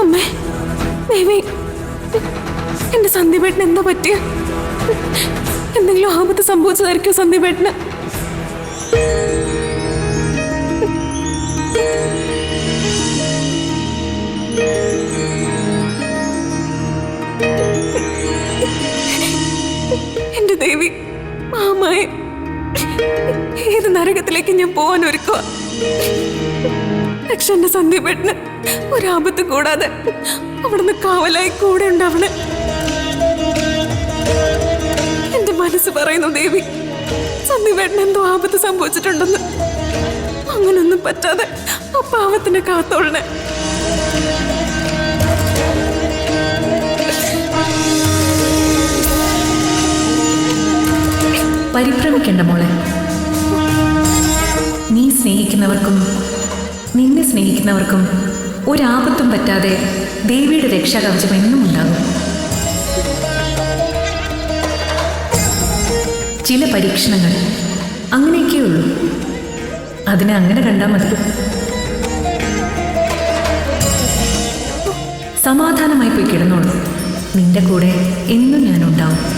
അമ്മേ, ദേവി, എന്റെ സന്ദീപേട്ടന് എന്താ പറ്റിയ? എന്തെങ്കിലും ആപത്ത് സംഭവിച്ചതായിരിക്കും സന്ദീപേട്ടന്. എന്റെ ദേവി, മാമായ, ഏത് നരകത്തിലേക്ക് ഞാൻ പോവാൻ ഒരുക്കുക? പക്ഷെ എന്റെ സന്ദീപേട്ടന് ഒരാപത്ത് കൂടാതെ അവിടുന്ന് കാവലായി കൂടെ ഉണ്ടാവണേ. എന്റെ മനസ്സ് പറയുന്നു ദേവി, സന്ദീപേട്ടന് എന്തോ ആപത്ത് സംഭവിച്ചിട്ടുണ്ടെന്ന്. അങ്ങനൊന്നും പറ്റാതെ ആ പാവത്തിനെ കാത്തോളണേ. പരിഭ്രമിക്കണ്ട മോളെ. നീ സ്നേഹിക്കുന്നവർക്കും നിന്നെ സ്നേഹിക്കുന്നവർക്കും ഒരാപത്തും പറ്റാതെ ദേവിയുടെ രക്ഷാകവചം എന്നും ഉണ്ടാകും. ചില പരീക്ഷണങ്ങൾ അങ്ങനെയൊക്കെയുള്ളൂ. അതിനെ അങ്ങനെ കണ്ടാൽ മതി. സമാധാനമായി പോയി കിടന്നോളൂ. നിന്റെ കൂടെ എന്നും ഞാനുണ്ടാവും.